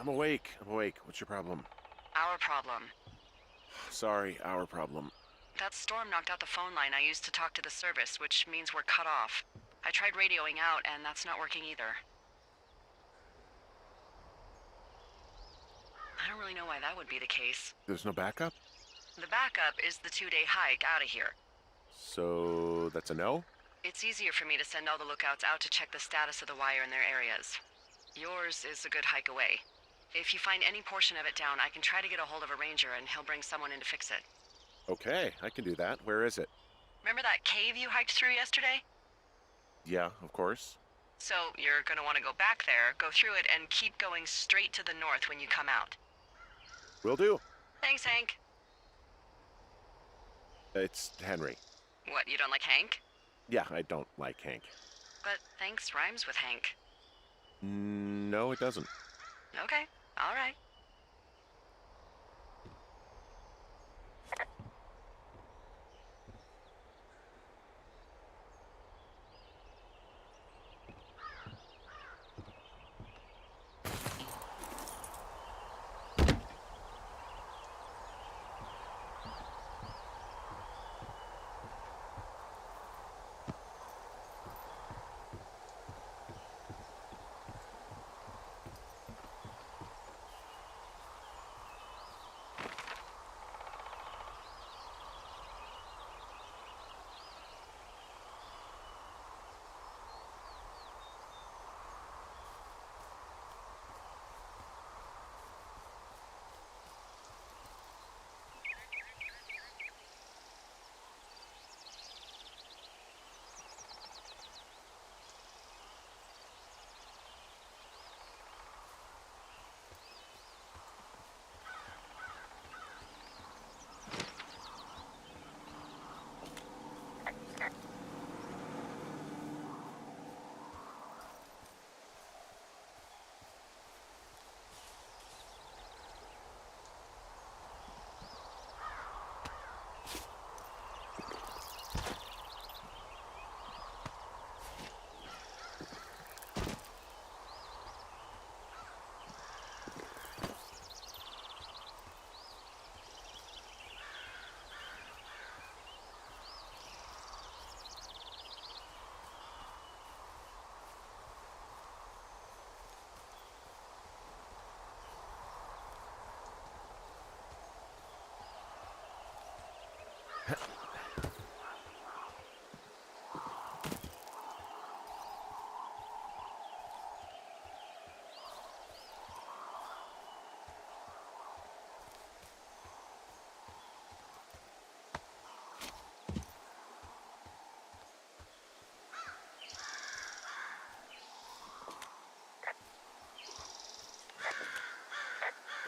I'm awake. I'm awake. What's your problem? Our problem. Sorry, our problem. That storm knocked out the phone line I used to talk to the service, which means we're cut off. I tried radioing out, and that's not working either. I don't really know why that would be the case. There's no backup? The backup is the 2-day hike out of here. So that's a no? It's easier for me to send all the lookouts out to check the status of the wire in their areas. Yours is a good hike away. If you find any portion of it down, I can try to get a hold of a ranger and he'll bring someone in to fix it. Okay, I can do that. Where is it? Remember that cave you hiked through yesterday? Yeah, of course. So you're gonna want to go back there, go through it, and keep going straight to the north when you come out. Will do. Thanks, Hank. It's Henry. What, you don't like Hank? Yeah, I don't like Hank. But thanks rhymes with Hank. No, it doesn't. Okay, all right.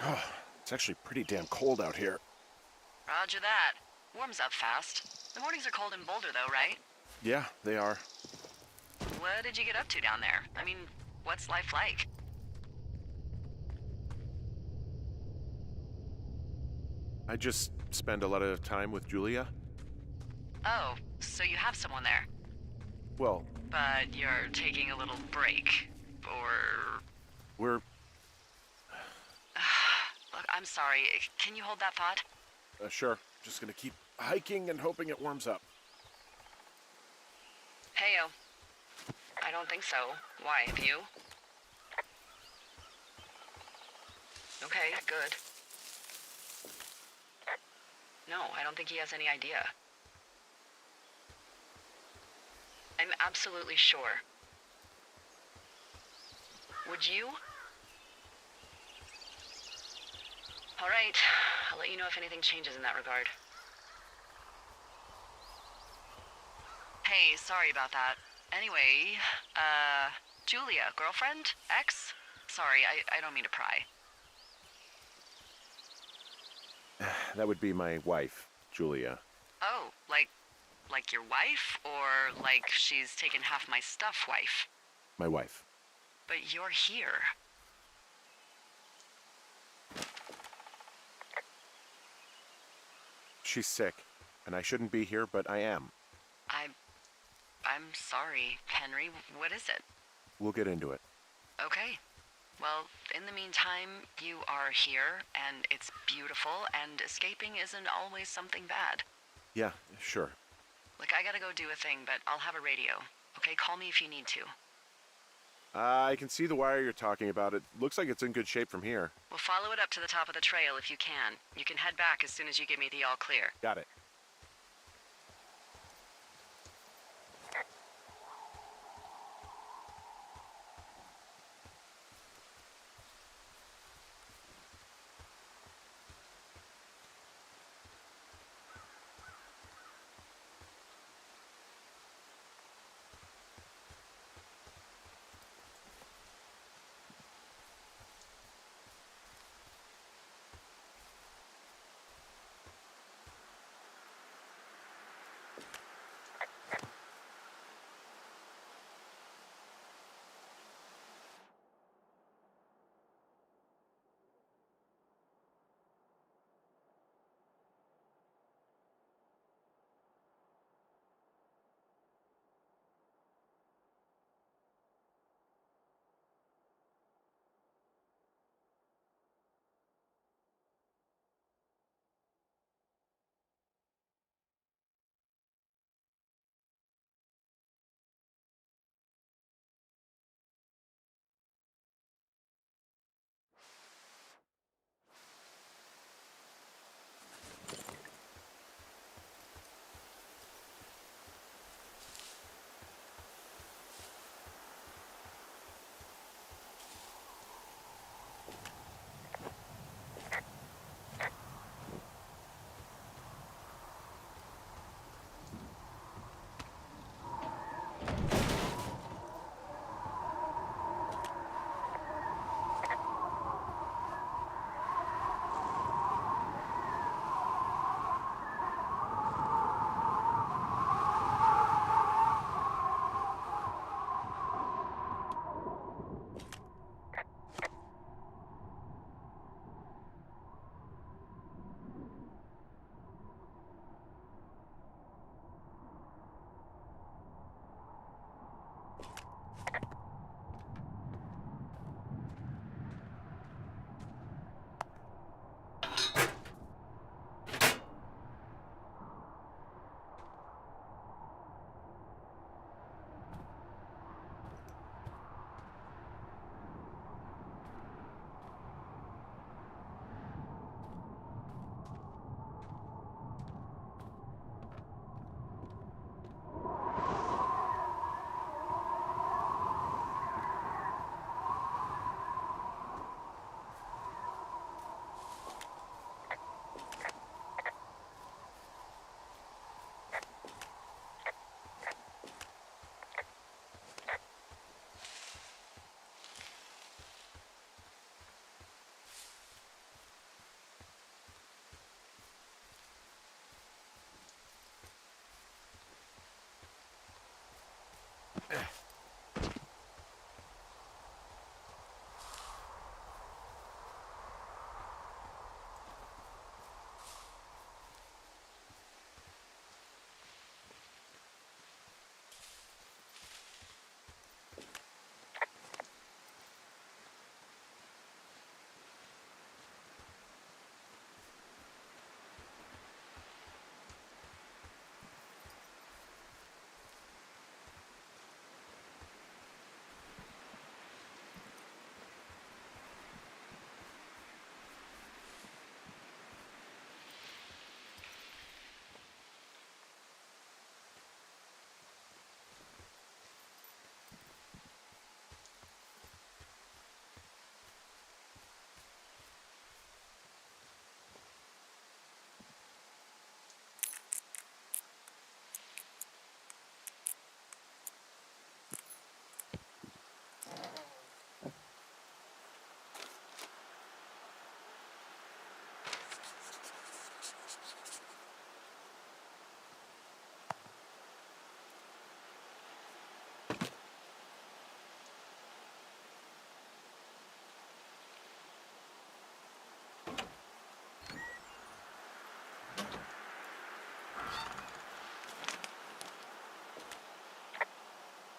Oh, it's actually pretty damn cold out here. Roger that. Warms up fast. The mornings are cold in Boulder, though, right? Yeah, they are. What did you get up to down there? I mean, what's life like? I just spend a lot of time with Julia. Oh, so you have someone there. Well, But you're taking a little break. Or... we're... Look, I'm sorry. Can you hold that thought? Sure. Just gonna keep hiking and hoping it warms up. Heyo. I don't think so. Why, have you? Okay, good. No, I don't think he has any idea. I'm absolutely sure. Would you? All right, I'll let you know if anything changes in that regard. Hey, sorry about that. Anyway, Julia, girlfriend? Ex? Sorry, I don't mean to pry. That would be my wife, Julia. Oh, like your wife? Or like she's taken half my stuff wife? My wife. But you're here. She's sick, and I shouldn't be here, but I am. I'm sorry, Henry. What is it? We'll get into it. Okay. Well, in the meantime, you are here, and it's beautiful, and escaping isn't always something bad. Yeah, sure. Look, I gotta go do a thing, but I'll have a radio. Okay, call me if you need to. I can see the wire you're talking about. It looks like it's in good shape from here. We'll follow it up to the top of the trail if you can. You can head back as soon as you give me the all clear. Got it.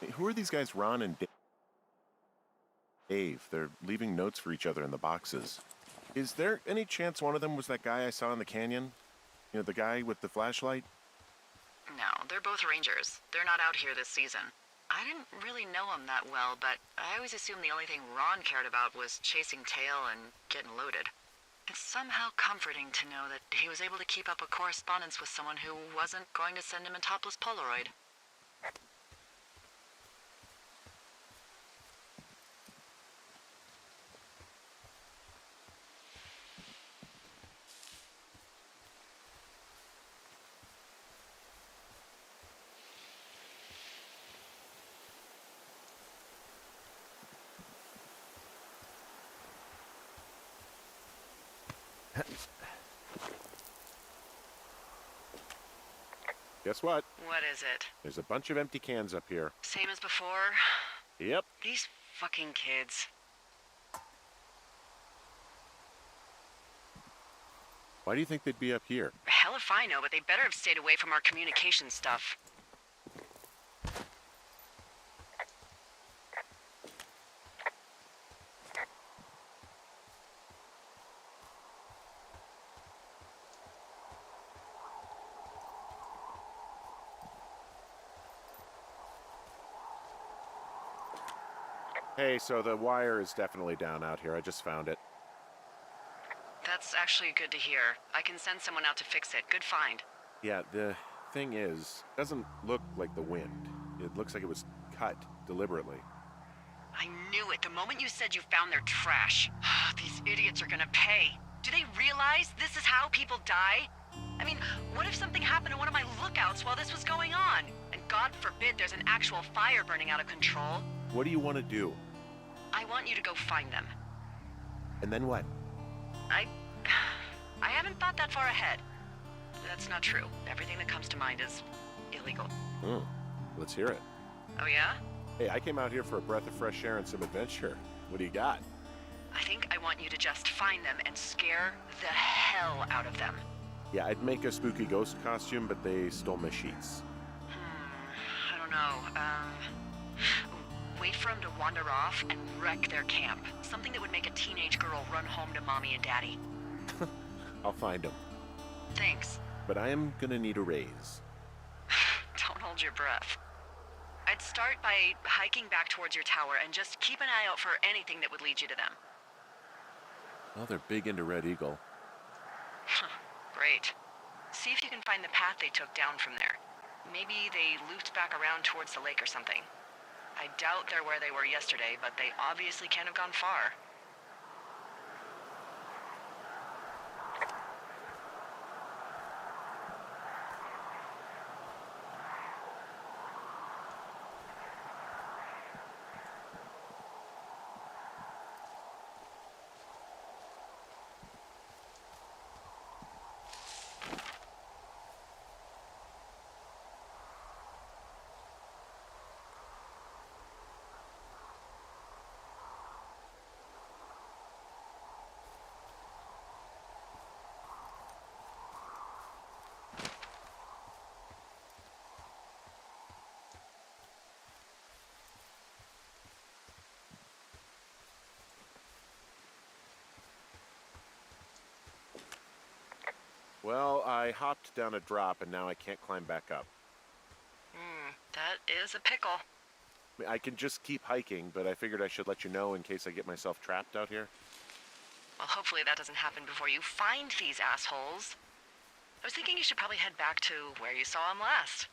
Hey, who are these guys, Ron and Dave? Ave. They're leaving notes for each other in the boxes. Is there any chance one of them was that guy I saw in the canyon? You know, the guy with the flashlight? No, they're both rangers. They're not out here this season. I didn't really know him that well, but I always assumed the only thing Ron cared about was chasing tail and getting loaded. It's somehow comforting to know that he was able to keep up a correspondence with someone who wasn't going to send him a topless Polaroid. Guess what? What is it? There's a bunch of empty cans up here. Same as before? Yep. These fucking kids. Why do you think they'd be up here? Hell if I know, but they better have stayed away from our communication stuff. Hey, so the wire is definitely down out here. I just found it. That's actually good to hear. I can send someone out to fix it. Good find. Yeah, the thing is, it doesn't look like the wind. It looks like it was cut deliberately. I knew it the moment you said you found their trash. These idiots are gonna pay. Do they realize this is how people die? I mean, what if something happened to one of my lookouts while this was going on? And God forbid there's an actual fire burning out of control. What do you want to do? I want you to go find them. And then what? I haven't thought that far ahead. That's not true. Everything that comes to mind is illegal. Oh, let's hear it. Oh yeah? Hey, I came out here for a breath of fresh air and some adventure. What do you got? I think I want you to just find them and scare the hell out of them. Yeah, I'd make a spooky ghost costume, but they stole my sheets. I don't know. Wait for them to wander off and wreck their camp. Something that would make a teenage girl run home to mommy and daddy. I'll find them. Thanks. But I am gonna need a raise. Don't hold your breath. I'd start by hiking back towards your tower and just keep an eye out for anything that would lead you to them. Well, they're big into Red Eagle. Great. See if you can find the path they took down from there. Maybe they looped back around towards the lake or something. I doubt they're where they were yesterday, but they obviously can't have gone far. Well, I hopped down a drop and now I can't climb back up. That is a pickle. I mean, I can just keep hiking, but I figured I should let you know in case I get myself trapped out here. Well, hopefully that doesn't happen before you find these assholes. I was thinking you should probably head back to where you saw them last.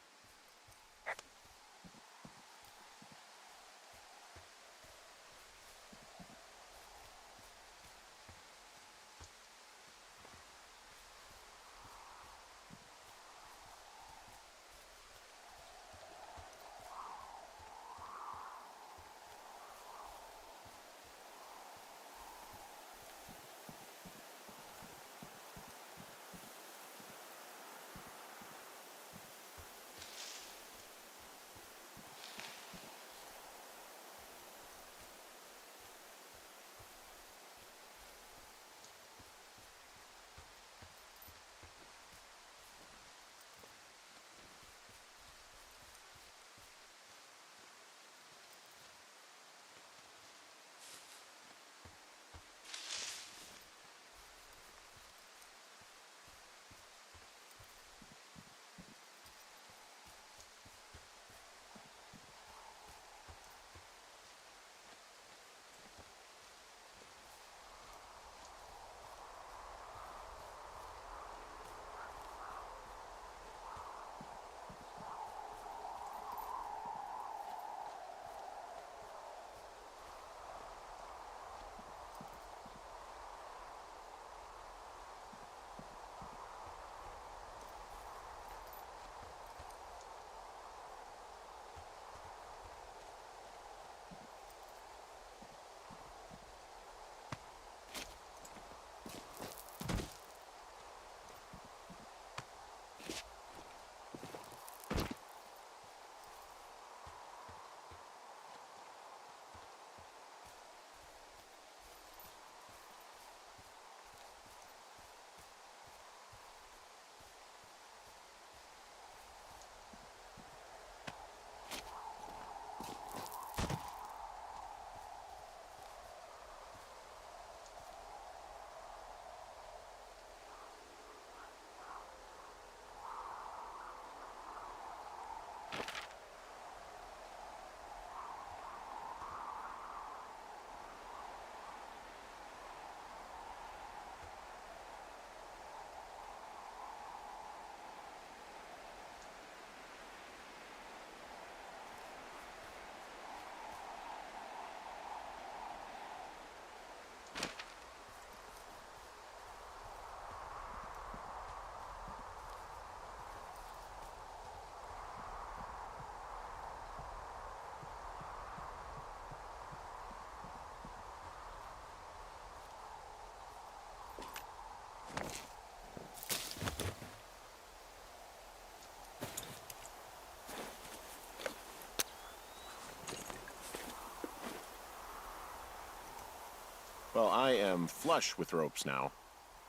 Well, I am flush with ropes now.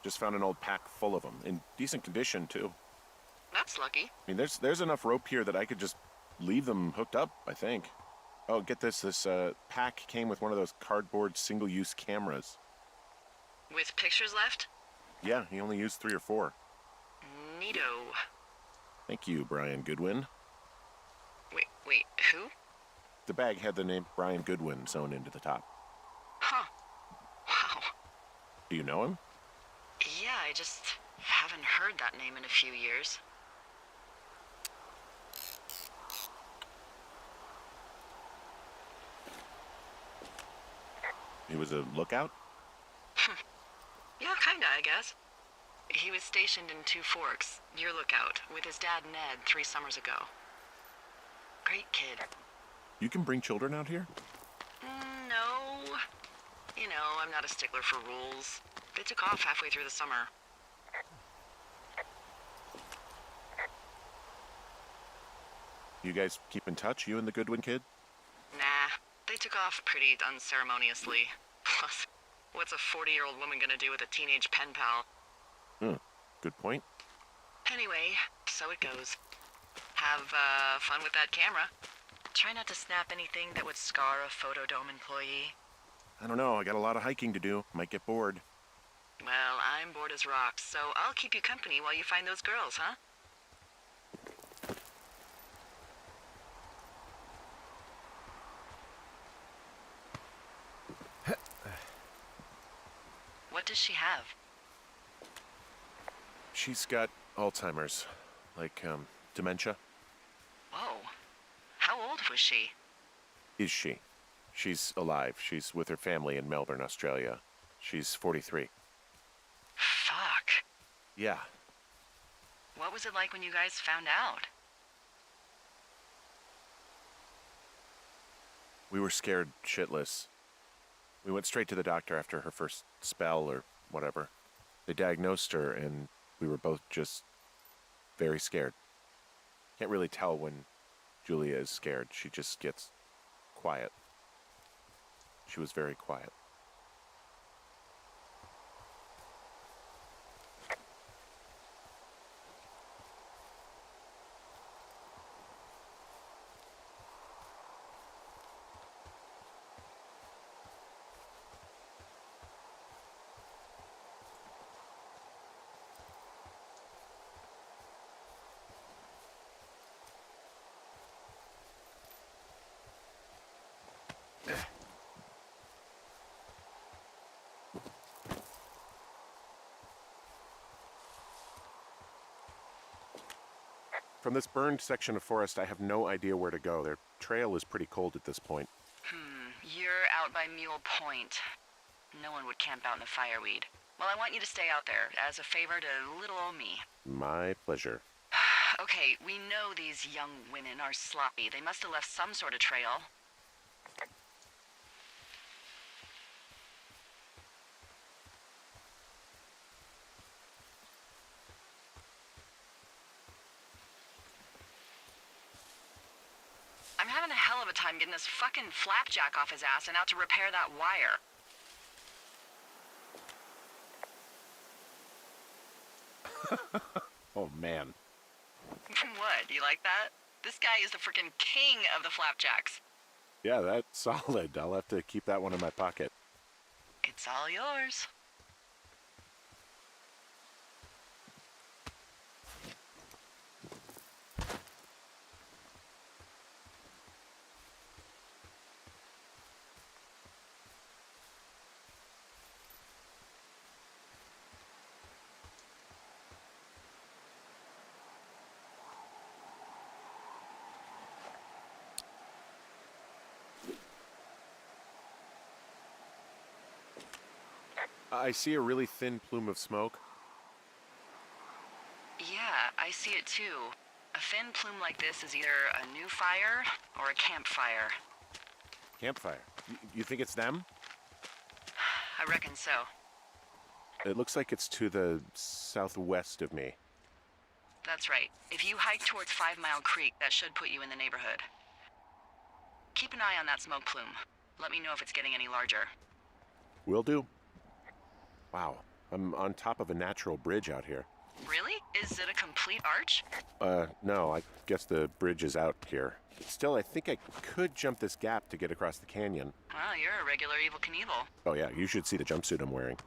Just found an old pack full of them, in decent condition, too. That's lucky. I mean, there's enough rope here that I could just leave them hooked up, I think. Oh, get this. This pack came with one of those cardboard single-use cameras. With pictures left? Yeah, he only used 3 or 4. Neato. Thank you, Brian Goodwin. Wait, who? The bag had the name Brian Goodwin sewn into the top. Huh. Wow. Do you know him? Yeah, I just haven't heard that name in a few years. He was a lookout? Yeah, kinda, I guess. He was stationed in Two Forks, your lookout, with his dad Ned 3 summers ago. Great kid. You can bring children out here? No. You know, I'm not a stickler for rules. They took off halfway through the summer. You guys keep in touch, you and the Goodwin kid? Nah, they took off pretty unceremoniously. Plus, what's a 40-year-old woman gonna do with a teenage pen pal? Good point. Anyway, so it goes. Have fun with that camera. Try not to snap anything that would scar a Photodome employee. I don't know, I got a lot of hiking to do. Might get bored. Well, I'm bored as rocks, so I'll keep you company while you find those girls, huh? What does she have? She's got Alzheimer's. Like, dementia. Whoa. How old was she? Is she? She's alive. She's with her family in Melbourne, Australia. She's 43. Fuck. Yeah. What was it like when you guys found out? We were scared shitless. We went straight to the doctor after her first spell or whatever. They diagnosed her and we were both just very scared. Can't really tell when Julia is scared. She just gets quiet. She was very quiet. From this burned section of forest, I have no idea where to go. Their trail is pretty cold at this point. You're out by Mule Point. No one would camp out in the fireweed. Well, I want you to stay out there, as a favor to little old me. My pleasure. Okay, we know these young women are sloppy. They must have left some sort of trail. I'm having a hell of a time getting this fucking flapjack off his ass and out to repair that wire. Oh, man. What, you like that? This guy is the freaking king of the flapjacks. Yeah, that's solid. I'll have to keep that one in my pocket. It's all yours. I see a really thin plume of smoke. Yeah, I see it too. A thin plume like this is either a new fire or a campfire. Campfire. You think it's them? I reckon so. It looks like it's to the southwest of me. That's right. If you hike towards 5 Mile Creek, that should put you in the neighborhood. Keep an eye on that smoke plume. Let me know if it's getting any larger. Will do. Wow, I'm on top of a natural bridge out here. Really? Is it a complete arch? No, I guess the bridge is out here. Still, I think I could jump this gap to get across the canyon. Well, you're a regular Evel Knievel. Oh yeah, you should see the jumpsuit I'm wearing.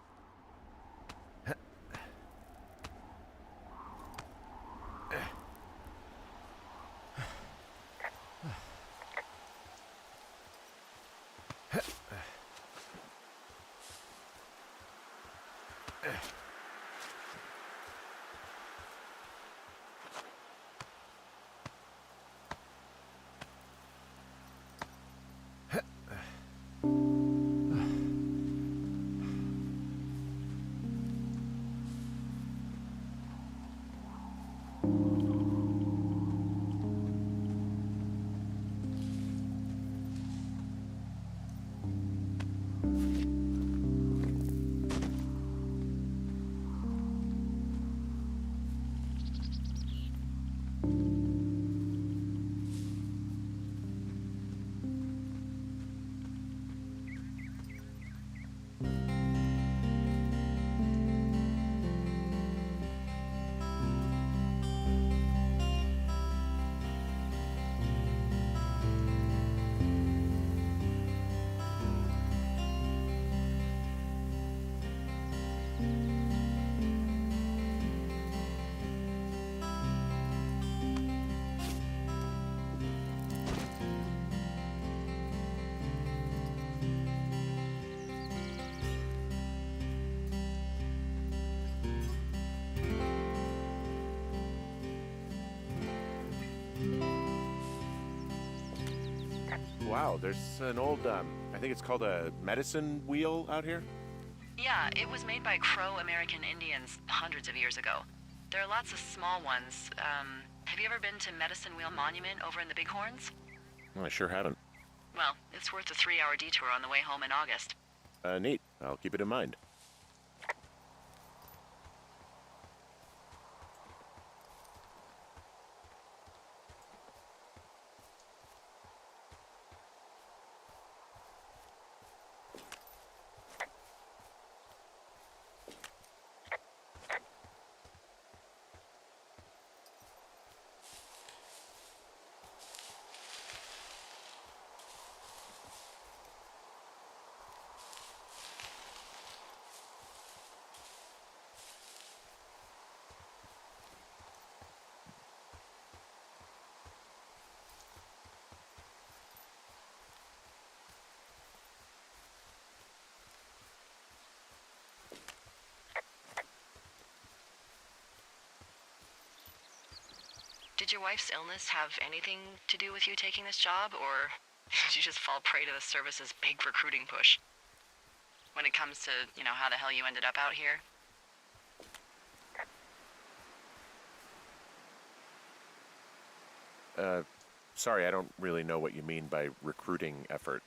Wow, there's an old, I think it's called a medicine wheel out here. Yeah, it was made by Crow American Indians hundreds of years ago. There are lots of small ones. Have you ever been to Medicine Wheel Monument over in the Bighorns? Well, I sure haven't. Well, it's worth a 3-hour detour on the way home in August. Neat. I'll keep it in mind. Did your wife's illness have anything to do with you taking this job, or did you just fall prey to the service's big recruiting push? When it comes to, how the hell you ended up out here? Sorry, I don't really know what you mean by recruiting effort.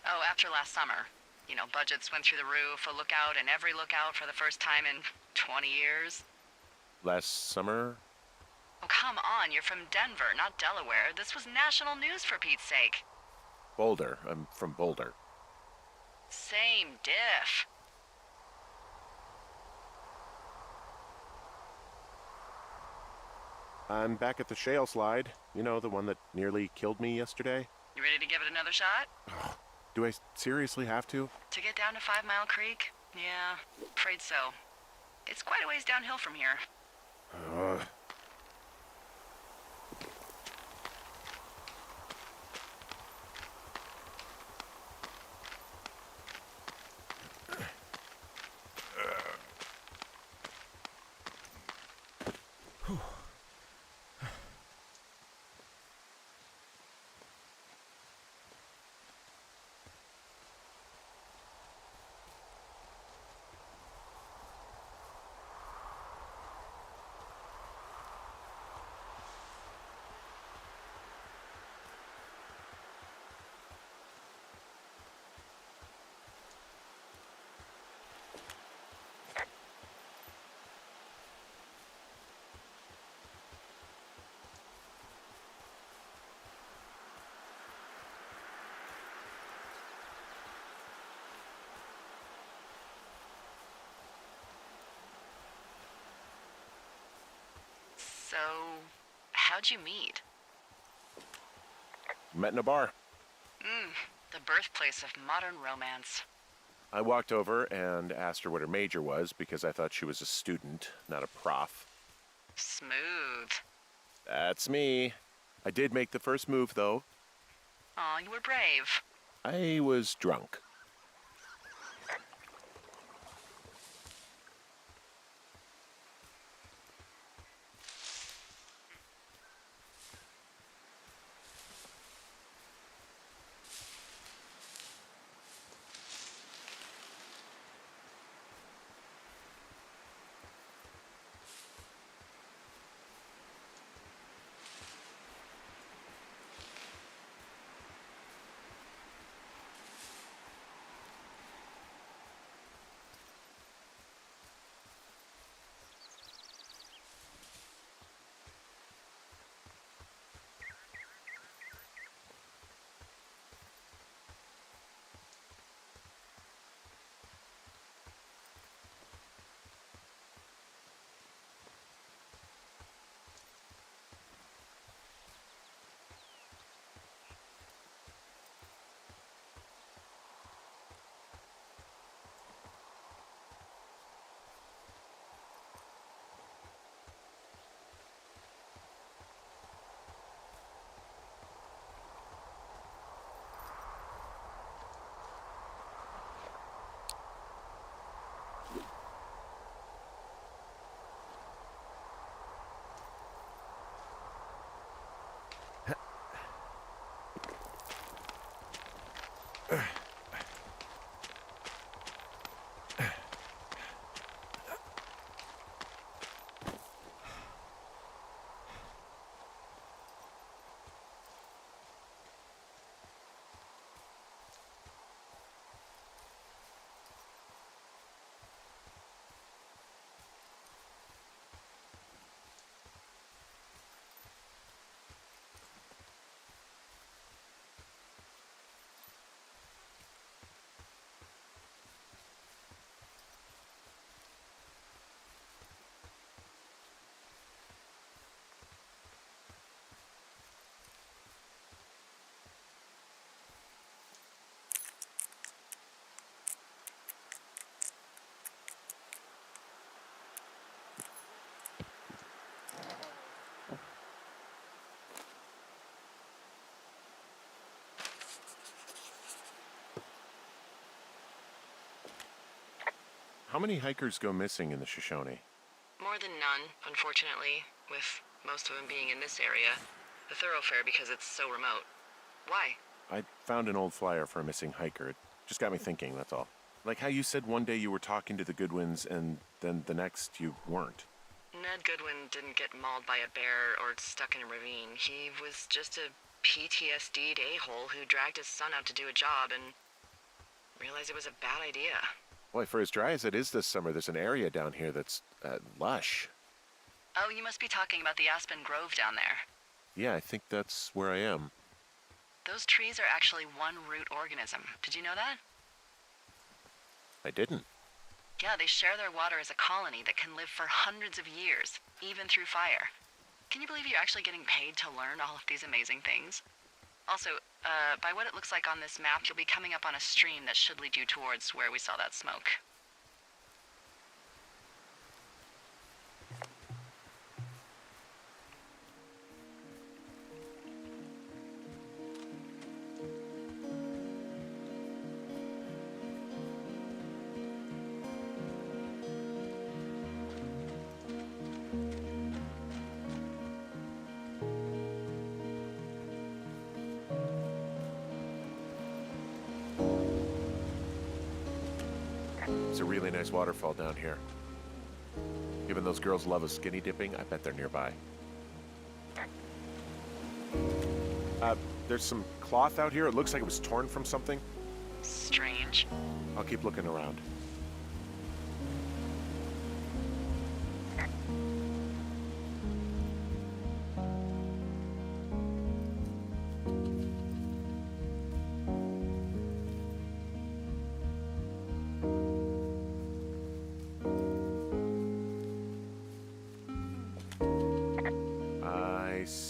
Oh, after last summer. Budgets went through the roof, a lookout in every lookout for the first time in 20 years. Last summer? Oh, come on, you're from Denver, not Delaware. This was national news for Pete's sake. Boulder. I'm from Boulder. Same diff. I'm back at the shale slide. You know, the one that nearly killed me yesterday? You ready to give it another shot? Do I seriously have to? To get down to 5 Mile Creek? Yeah, afraid so. It's quite a ways downhill from here. So, how'd you meet? Met in a bar. The birthplace of modern romance. I walked over and asked her what her major was because I thought she was a student, not a prof. Smooth. That's me. I did make the first move, though. Aw, you were brave. I was drunk. How many hikers go missing in the Shoshone? More than none, unfortunately, with most of them being in this area. The thoroughfare because it's so remote. Why? I found an old flyer for a missing hiker. It just got me thinking, that's all. Like how you said one day you were talking to the Goodwins and then the next you weren't. Ned Goodwin didn't get mauled by a bear or stuck in a ravine. He was just a PTSD'd a-hole who dragged his son out to do a job and realized it was a bad idea. Boy, for as dry as it is this summer, there's an area down here that's lush. Oh, you must be talking about the Aspen Grove down there. Yeah, I think that's where I am. Those trees are actually one root organism. Did you know that? I didn't. Yeah, they share their water as a colony that can live for hundreds of years, even through fire. Can you believe you're actually getting paid to learn all of these amazing things? Also, by what it looks like on this map, you'll be coming up on a stream that should lead you towards where we saw that smoke. It's a really nice waterfall down here. Given those girls love a skinny dipping, I bet they're nearby. There's some cloth out here. It looks like it was torn from something. Strange. I'll keep looking around.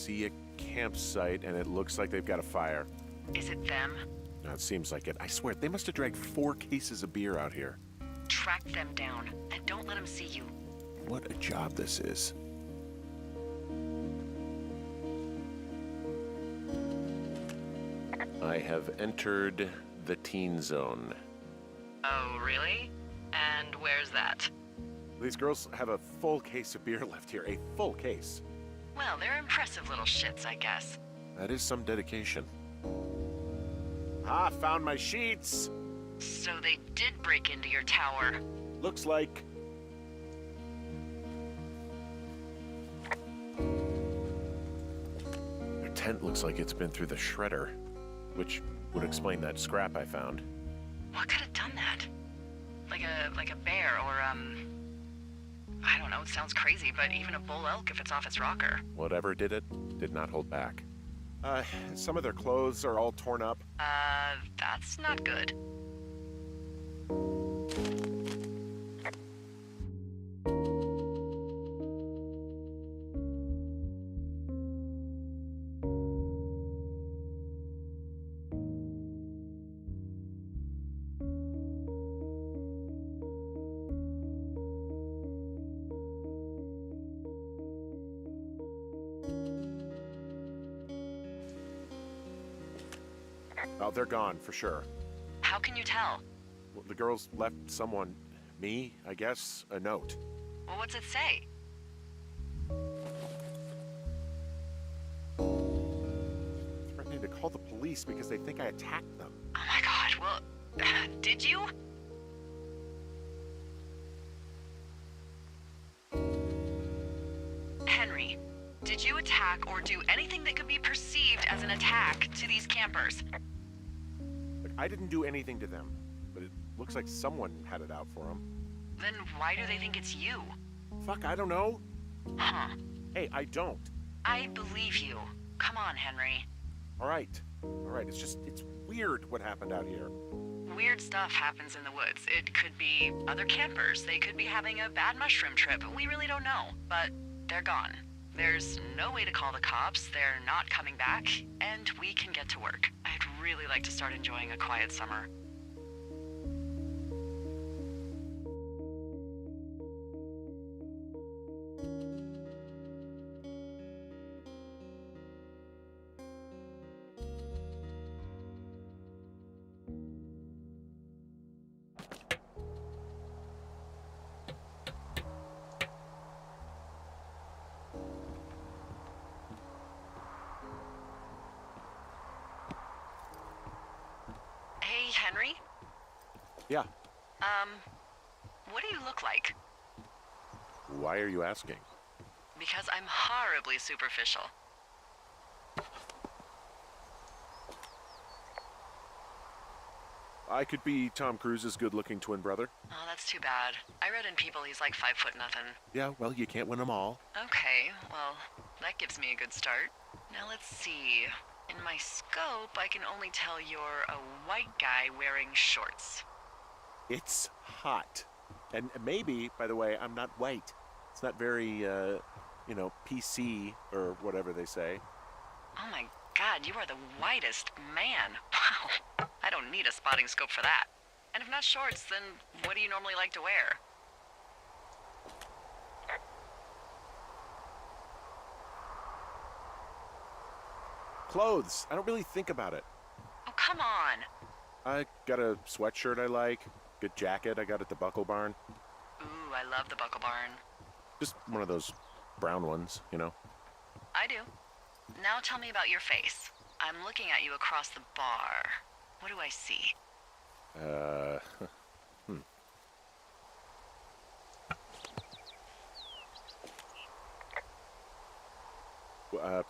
see a campsite, and it looks like they've got a fire. Is it them? No, it seems like it. I swear, they must have dragged 4 cases of beer out here. Track them down, and don't let them see you. What a job this is. I have entered the teen zone. Oh, really? And where's that? These girls have a full case of beer left here. A full case. Well, they're impressive little shits, I guess. That is some dedication. Ah, found my sheets! So they did break into your tower. Looks like... Their tent looks like it's been through the shredder, which would explain that scrap I found. What could have done that? Like a bear or, I don't know, it sounds crazy, but even a bull elk if it's off its rocker. Whatever did it, did not hold back. Some of their clothes are all torn up. That's not good. Oh, they're gone, for sure. How can you tell? Well, the girls left someone, me, I guess, a note. Well, what's it say? Threatening to call the police because they think I attacked them. Oh my god, well, did you? Henry, did you attack or do anything that could be perceived as an attack to these campers? Look, I didn't do anything to them, but it looks like someone had it out for them. Then why do they think it's you? Fuck, I don't know. Huh. Hey, I don't. I believe you. Come on, Henry. All right, it's weird what happened out here. Weird stuff happens in the woods. It could be other campers. They could be having a bad mushroom trip. We really don't know. But they're gone. There's no way to call the cops. They're not coming back. And we can get to work. I'd really like to start enjoying a quiet summer. Hey, Henry? Yeah, What do you look like? why are you asking? Because I'm horribly superficial. I could be Tom Cruise's good-looking twin brother. Oh, that's too bad. I read in People he's like 5'0" nothing. Yeah, well, you can't win them all. Okay, well, that gives me a good start. Now let's see. In my scope, I can only tell you're a white guy wearing shorts. It's hot. And maybe, by the way, I'm not white. It's not very, PC or whatever they say. Oh my god, you are the whitest man. Wow. I don't need a spotting scope for that. And if not shorts, then what do you normally like to wear? Clothes. I don't really think about it. Oh, come on. I got a sweatshirt I like. Good jacket I got at the Buckle Barn. Ooh, I love the Buckle Barn. Just one of those brown ones, you know. I do. Now tell me about your face. I'm looking at you across the bar. What do I see?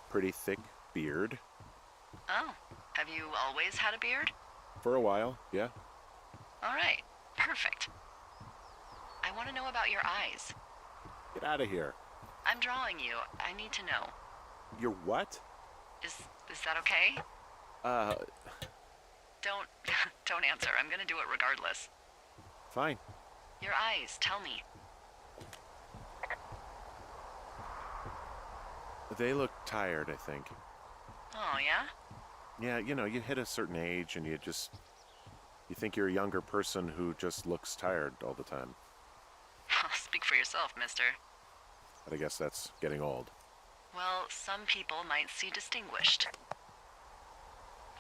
Pretty thick beard. Oh, have you always had a beard? For a while, yeah. All right, perfect. I want to know about your eyes. Get out of here. I'm drawing you. I need to know. You're what? Is that okay? Don't don't answer. I'm gonna do it regardless. Fine. Your eyes, tell me. They look tired, I think. Oh, yeah? Yeah, you hit a certain age and you think you're a younger person who just looks tired all the time. Speak for yourself, mister. But I guess that's getting old. Well, some people might see distinguished.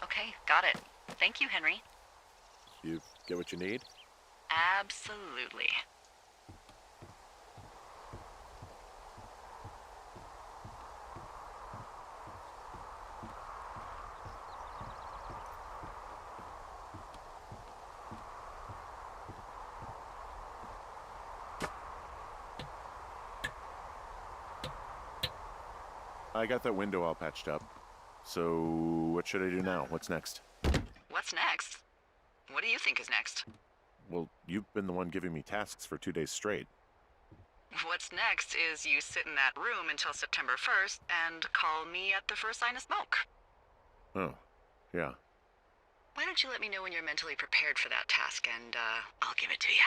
Okay, got it. Thank you, Henry. You get what you need? Absolutely. I got that window all patched up. So, what should I do now? What's next? What's next? What do you think is next? Well, you've been the one giving me tasks for 2 days straight. What's next is you sit in that room until September 1st and call me at the first sign of smoke. Oh, yeah. Why don't you let me know when you're mentally prepared for that task and, I'll give it to you.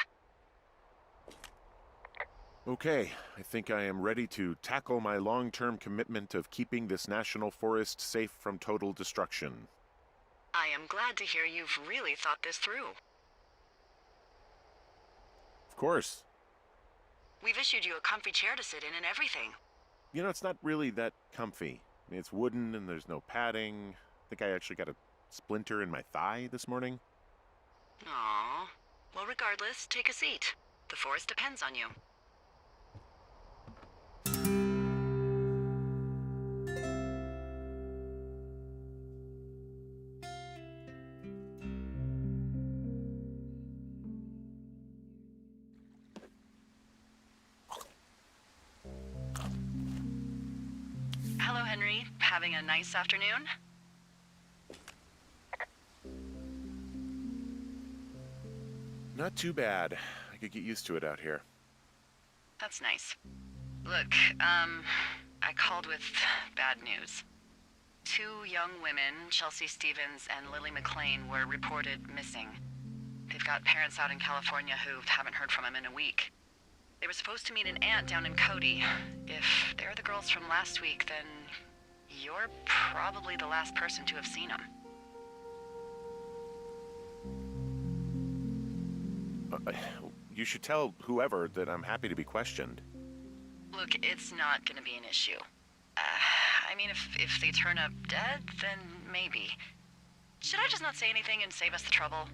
Okay, I think I am ready to tackle my long-term commitment of keeping this national forest safe from total destruction. I am glad to hear you've really thought this through. Of course. We've issued you a comfy chair to sit in and everything. It's not really that comfy. I mean, it's wooden and there's no padding. I think I actually got a splinter in my thigh this morning. Aww. Well, regardless, take a seat. The forest depends on you. Hello, Henry. Having a nice afternoon? Not too bad. I could get used to it out here. That's nice. Look, I called with bad news. 2 young women, Chelsea Stevens and Lily McLean, were reported missing. They've got parents out in California who haven't heard from them in a week. They were supposed to meet an aunt down in Cody. If they're the girls from last week, then you're probably the last person to have seen them. You should tell whoever that I'm happy to be questioned. Look, it's not gonna be an issue. I mean, if they turn up dead, then maybe. Should I just not say anything and save us the trouble?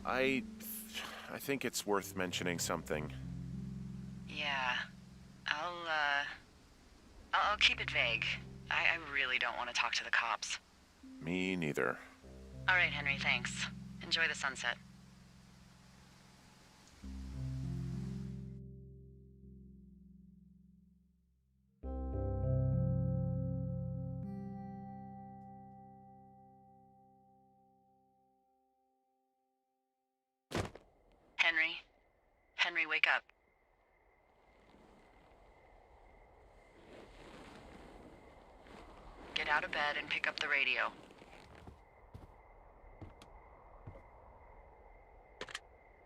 I think it's worth mentioning something. Yeah. I'll keep it vague. I really don't want to talk to the cops. Me neither. All right, Henry, thanks. Enjoy the sunset. Henry? Henry, wake up. Get out of bed and pick up the radio.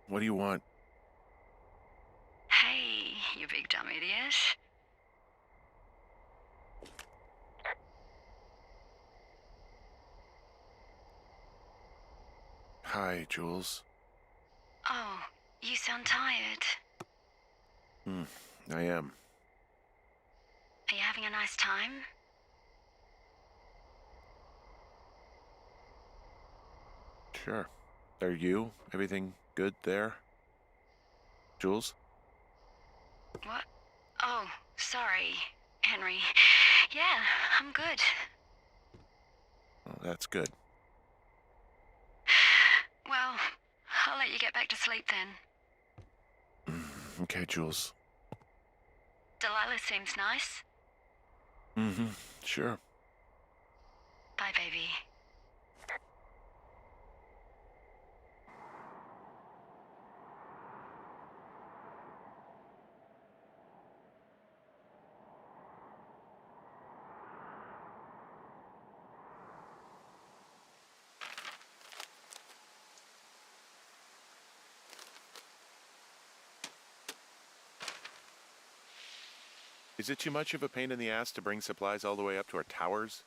What do you want? Hey, you big dumb idiot. Hi, Jules. Oh, you sound tired. I am. Are you having a nice time? Sure. Are you? Everything good there? Jules? What? Oh, sorry, Henry. Yeah, I'm good. Oh, that's good. Well, I'll let you get back to sleep then. Okay, Jules. Delilah seems nice. Sure. Bye, baby. Is it too much of a pain in the ass to bring supplies all the way up to our towers?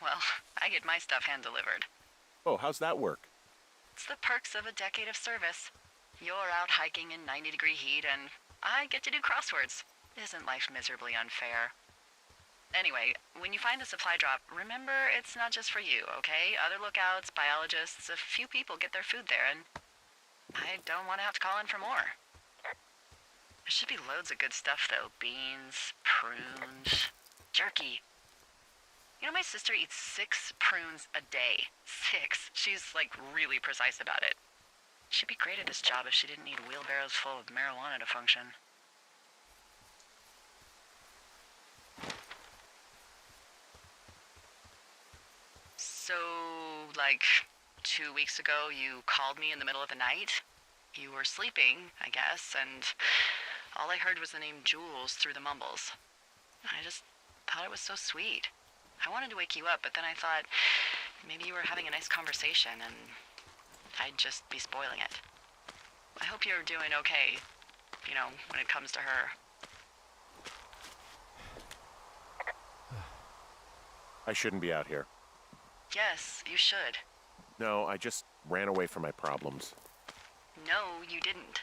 Well, I get my stuff hand-delivered. Oh, how's that work? It's the perks of a decade of service. You're out hiking in 90-degree heat, and I get to do crosswords. Isn't life miserably unfair? Anyway, when you find the supply drop, remember it's not just for you, okay? Other lookouts, biologists, a few people get their food there, and I don't want to have to call in for more. There should be loads of good stuff, though. Beans, prunes, jerky. You know, my sister eats 6 prunes a day. 6. She's, like, really precise about it. She'd be great at this job if she didn't need wheelbarrows full of marijuana to function. So, like, 2 weeks ago, you called me in the middle of the night? You were sleeping, I guess, and all I heard was the name Jules through the mumbles. I just thought it was so sweet. I wanted to wake you up, but then I thought maybe you were having a nice conversation and I'd just be spoiling it. I hope you're doing okay, you know, when it comes to her. I shouldn't be out here. Yes, you should. No, I just ran away from my problems. No, you didn't.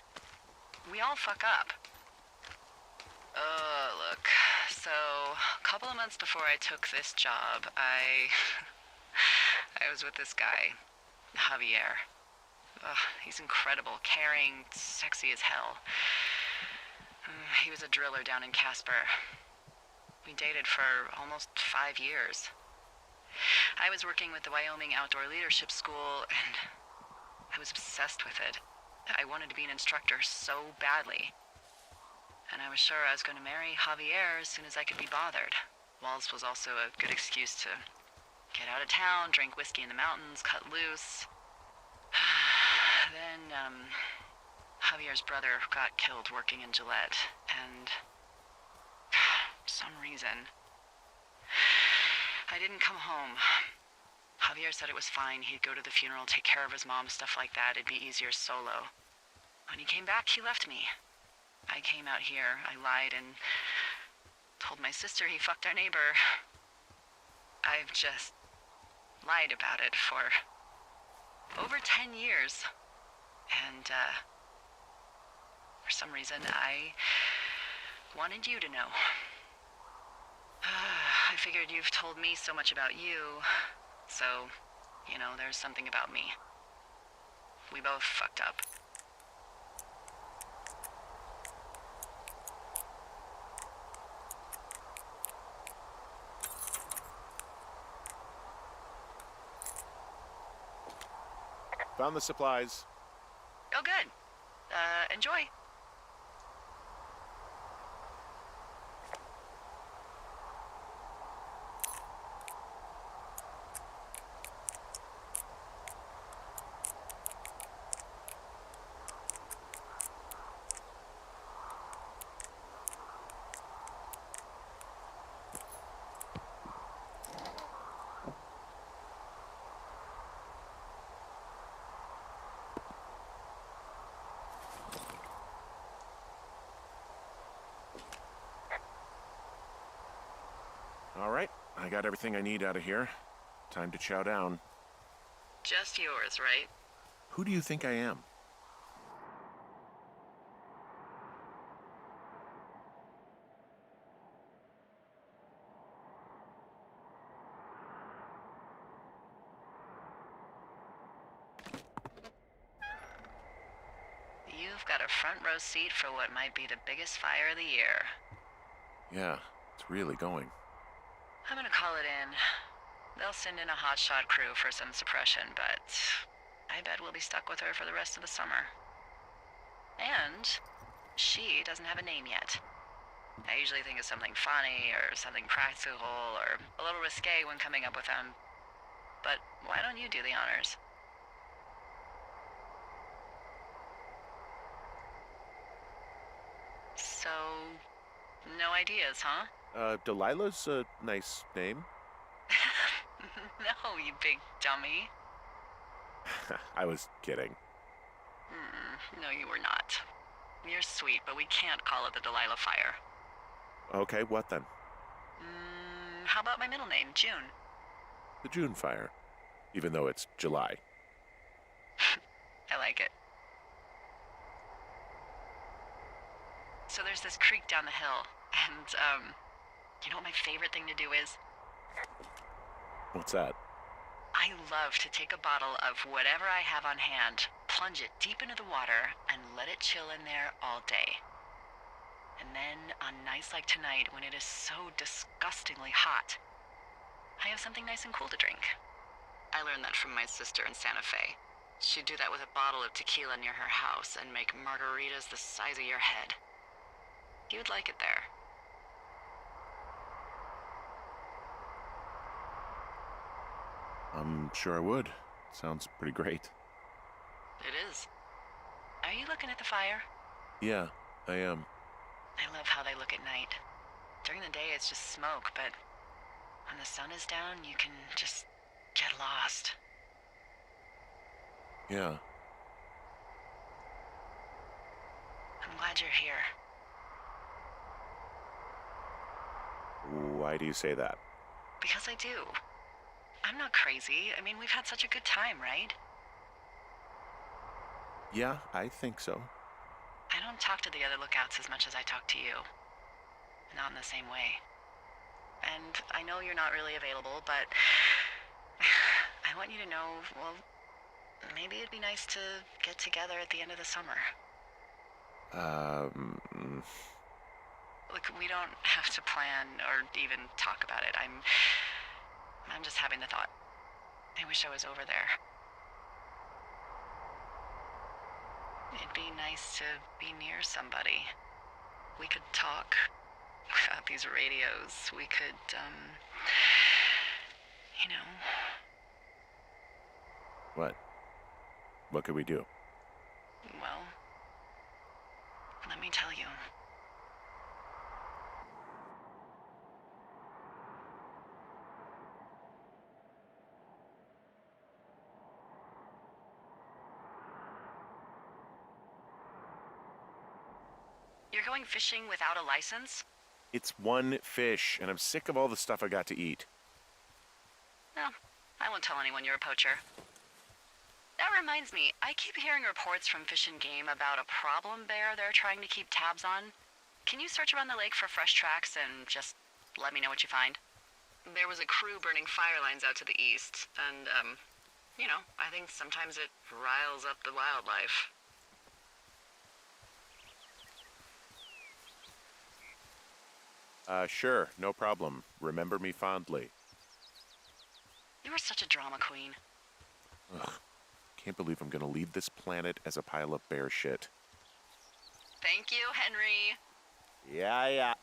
We all fuck up. Look. So, a couple of months before I took this job, I was with this guy, Javier. He's incredible, caring, sexy as hell. He was a driller down in Casper. We dated for almost 5 years. I was working with the Wyoming Outdoor Leadership School, and I was obsessed with it. I wanted to be an instructor so badly. And I was sure I was going to marry Javier as soon as I could be bothered. Walls was also a good excuse to get out of town, drink whiskey in the mountains, cut loose. Then, Javier's brother got killed working in Gillette, and for some reason, I didn't come home. Javier said it was fine. He'd go to the funeral, take care of his mom, stuff like that. It'd be easier solo. When he came back, he left me. I came out here. I lied and told my sister he fucked our neighbor. I've just lied about it for over 10 years. And, for some reason, I wanted you to know. I figured you've told me so much about you, so, you know, there's something about me. We both fucked up. Found the supplies. Oh, good. Enjoy. All right, I got everything I need out of here. Time to chow down. Just yours, right? Who do you think I am? You've got a front row seat for what might be the biggest fire of the year. Yeah, it's really going. I'm gonna call it in. They'll send in a hotshot crew for some suppression, but I bet we'll be stuck with her for the rest of the summer. And she doesn't have a name yet. I usually think of something funny or something practical or a little risque when coming up with them. But why don't you do the honors? So, no ideas, huh? Delilah's a nice name. No, you big dummy. I was kidding. No, you were not. You're sweet, but we can't call it the Delilah Fire. Okay, what then? How about my middle name, June? The June fire, even though it's July. I like it. So there's this creek down the hill, and, you know what my favorite thing to do is? What's that? I love to take a bottle of whatever I have on hand, plunge it deep into the water, and let it chill in there all day. And then, on nights like tonight, when it is so disgustingly hot, I have something nice and cool to drink. I learned that from my sister in Santa Fe. She'd do that with a bottle of tequila near her house and make margaritas the size of your head. You'd like it there. I'm sure I would. Sounds pretty great. It is. Are you looking at the fire? Yeah, I am. I love how they look at night. During the day, it's just smoke, but when the sun is down, you can just get lost. Yeah. I'm glad you're here. Why do you say that? Because I do. I'm not crazy. I mean, we've had such a good time, right? Yeah, I think so. I don't talk to the other lookouts as much as I talk to you. Not in the same way. And I know you're not really available, but I want you to know, well, maybe it'd be nice to get together at the end of the summer. Look, we don't have to plan or even talk about it. I'm just having the thought. I wish I was over there. It'd be nice to be near somebody. We could talk without these radios. We could, you know. What? What could we do? Well, let me tell you. You're going fishing without a license? It's one fish, and I'm sick of all the stuff I got to eat. No, I won't tell anyone you're a poacher. That reminds me, I keep hearing reports from Fish and Game about a problem bear they're trying to keep tabs on. Can you search around the lake for fresh tracks and just let me know what you find? There was a crew burning fire lines out to the east, and, you know, I think sometimes it riles up the wildlife. Sure, no problem. Remember me fondly. You were such a drama queen. Ugh, can't believe I'm gonna leave this planet as a pile of bear shit. Thank you, Henry. Yeah.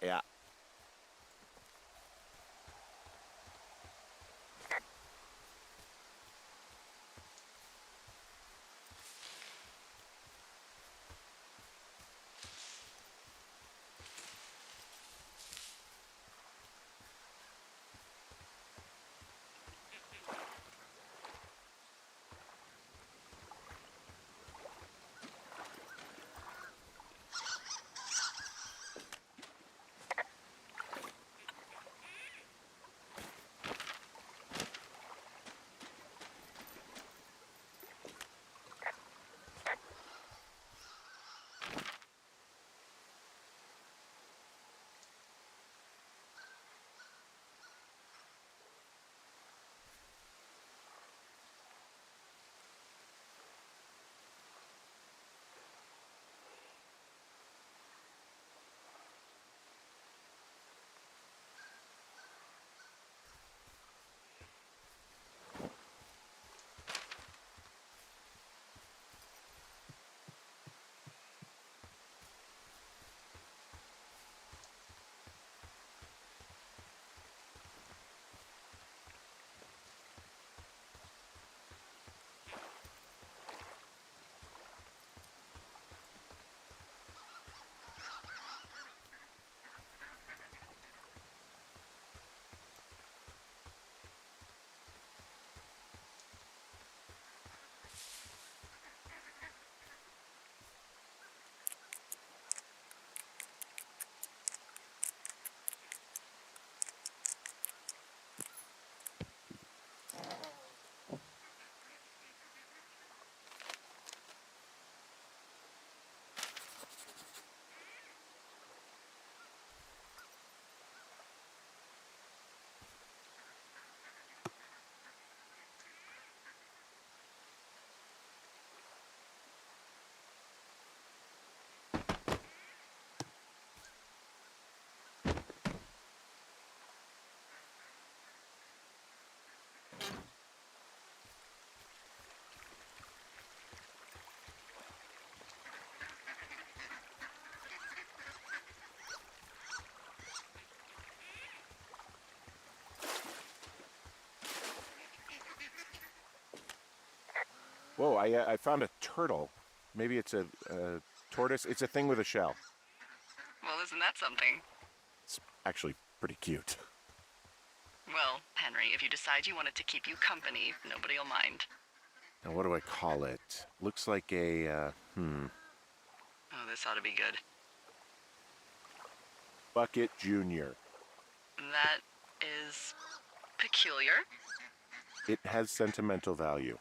Whoa, I found a turtle. Maybe it's a tortoise. It's a thing with a shell. Well, isn't that something? It's actually pretty cute. Well, Henry, if you decide you want it to keep you company, nobody'll mind. Now, what do I call it? Looks like a, Oh, this ought to be good. Bucket Junior. That is peculiar. It has sentimental value.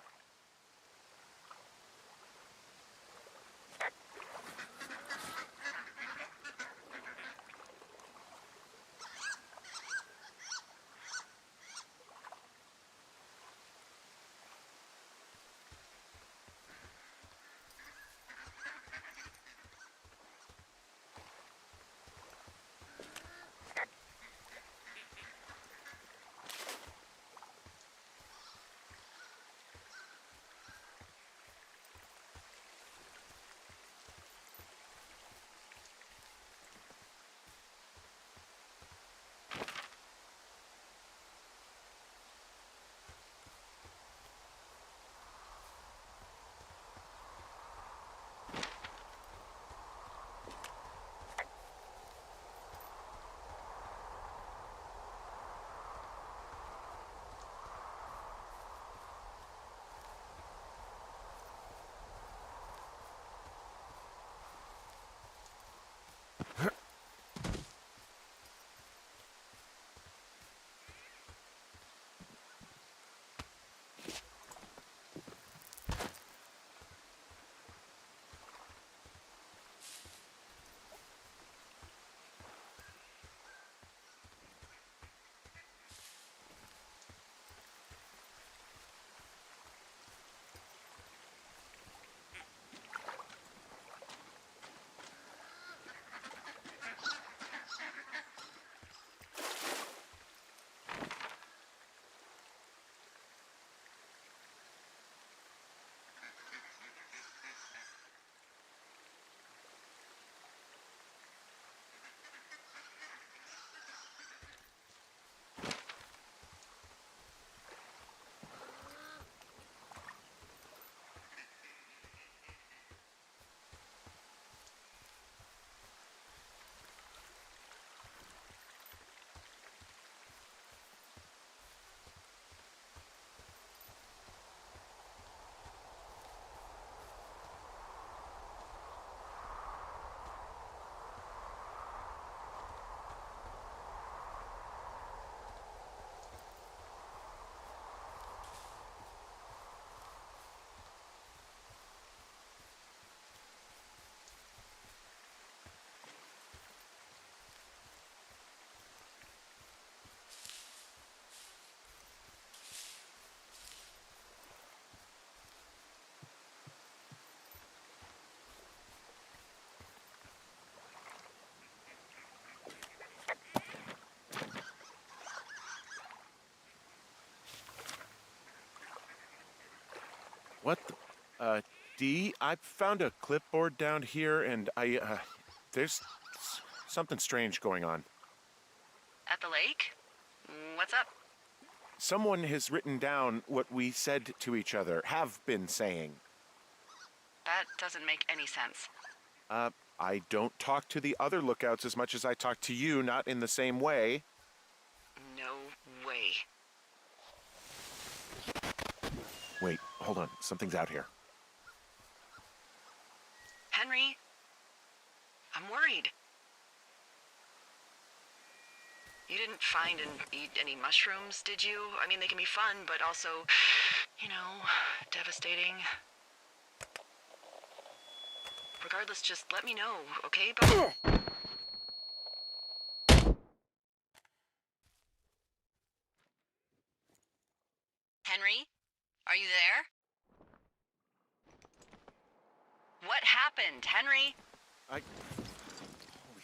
What the, Dee, I found a clipboard down here and there's something strange going on. At the lake? What's up? Someone has written down what we said to each other, have been saying. That doesn't make any sense. I don't talk to the other lookouts as much as I talk to you, not in the same way. No way. Wait, hold on. Something's out here. Henry, I'm worried. You didn't find and eat any mushrooms, did you? I mean, they can be fun, but also, devastating. Regardless, just let me know, okay? Henry? Are you there? What happened, Henry? Holy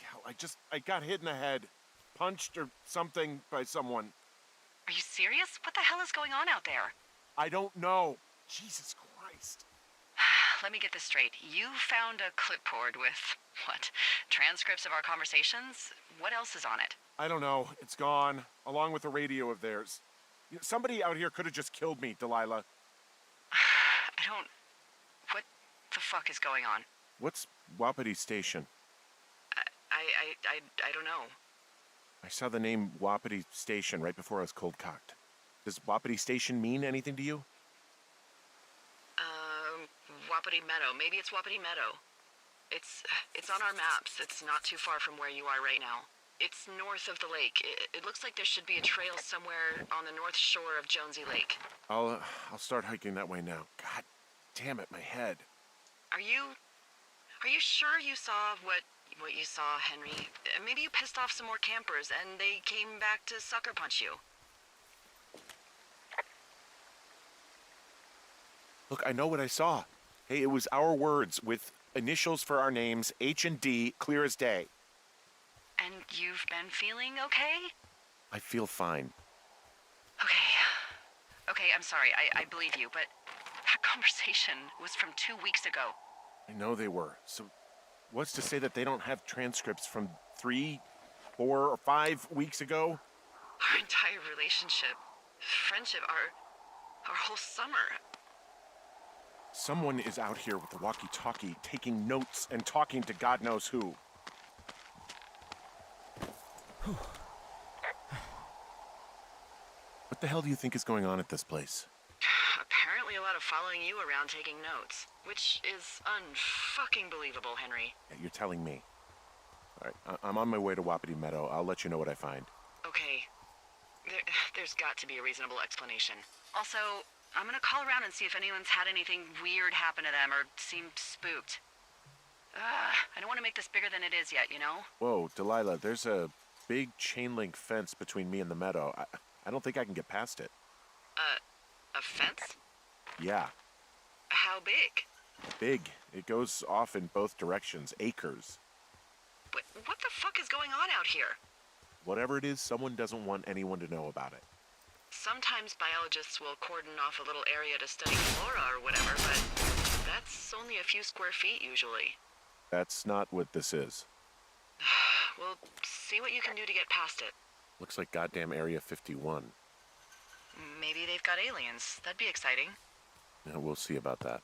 hell, I got hit in the head. Punched or something by someone. Are you serious? What the hell is going on out there? I don't know. Jesus Christ. Let me get this straight. You found a clipboard with, what, transcripts of our conversations? What else is on it? I don't know. It's gone, along with the radio of theirs. Somebody out here could have just killed me, Delilah. I don't the fuck is going on? What's Wapiti Station? I don't know. I saw the name Wapiti Station right before I was cold-cocked. Does Wapiti Station mean anything to you? Wapiti Meadow. Maybe it's Wapiti Meadow. It's on our maps. It's not too far from where you are right now. It's north of the lake. It looks like there should be a trail somewhere on the north shore of Jonesy Lake. I'll start hiking that way now. God damn it, my head. Are you sure you saw what you saw, Henry? Maybe you pissed off some more campers and they came back to sucker punch you. Look, I know what I saw. Hey, it was our words with initials for our names, H and D, clear as day. And you've been feeling okay? I feel fine. Okay, I'm sorry. I believe you, but that conversation was from 2 weeks ago. I know they were. So what's to say that they don't have transcripts from 3, 4, or 5 weeks ago? Our entire relationship, friendship, our whole summer. Someone is out here with the walkie-talkie, taking notes and talking to God knows who. What the hell do you think is going on at this place? Apparently a lot of following you around taking notes, which is unfucking believable, Henry. Yeah, you're telling me. All right, I'm on my way to Wapiti Meadow. I'll let you know what I find. Okay. There's got to be a reasonable explanation. Also, I'm gonna call around and see if anyone's had anything weird happen to them or seemed spooked. I don't want to make this bigger than it is yet, you know? Whoa, Delilah, there's a big chain link fence between me and the meadow. I don't think I can get past it. A fence? Yeah, How big? big. It goes off in both directions, acres. What the fuck is going on out here? Whatever it is, someone doesn't want anyone to know about it. Sometimes biologists will cordon off a little area to study flora or whatever, but that's only a few square feet usually. That's not what this is. Well, see what you can do to get past it. Looks like goddamn Area 51. Maybe they've got aliens. That'd be exciting. Yeah, we'll see about that.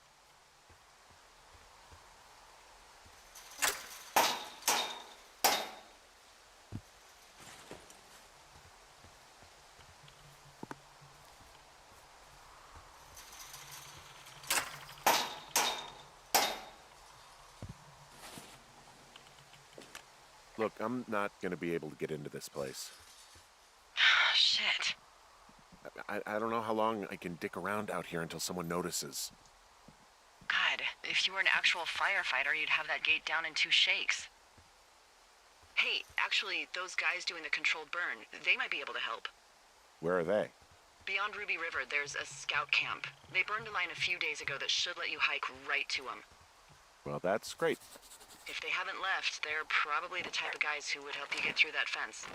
Look, I'm not going to be able to get into this place. Shit. I don't know how long I can dick around out here until someone notices. God, if you were an actual firefighter, you'd have that gate down in 2 shakes. Hey, actually, those guys doing the controlled burn, they might be able to help. Where are they? Beyond Ruby River, there's a scout camp. They burned a line a few days ago that should let you hike right to them. Well, that's great. If they haven't left, they're probably the type of guys who would help you get through that fence.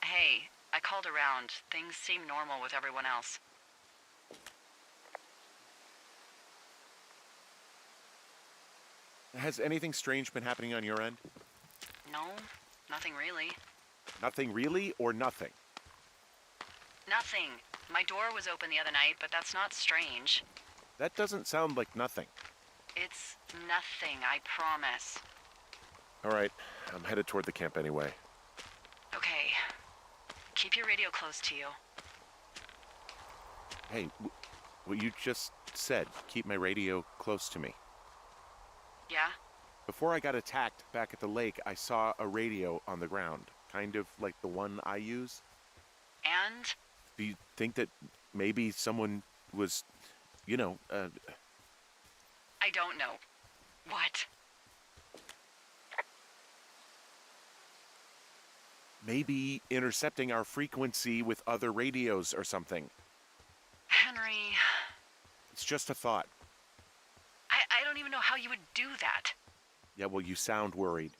Hey, I called around. Things seem normal with everyone else. Has anything strange been happening on your end? No, nothing really. Nothing really, or nothing? Nothing. My door was open the other night, but that's not strange. That doesn't sound like nothing. It's nothing, I promise. All right, I'm headed toward the camp anyway. Okay. Keep your radio close to you. Hey, what you just said, keep my radio close to me. Yeah? Before I got attacked back at the lake, I saw a radio on the ground, kind of like the one I use. And? Do you think that maybe someone was, I don't know. What? maybe intercepting our frequency with other radios or something? Henry... It's just a thought. I don't even know how you would do that. Yeah, well, you sound worried.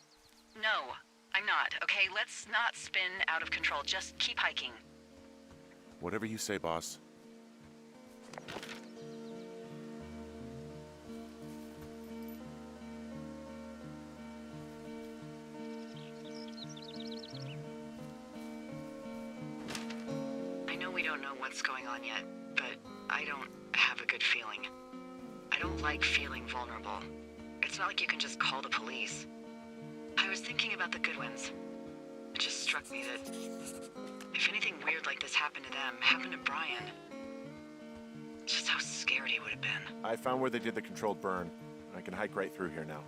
No, I'm not. Okay, let's not spin out of control. Just keep hiking. Whatever you say, boss. I know we don't know what's going on yet, but I don't have a good feeling. I don't like feeling vulnerable. It's not like you can just call the police. I was thinking about the Goodwins. It just struck me that if anything weird like this happened to them, happened to Brian, just how scared he would have been. I found where they did the controlled burn. I can hike right through here now.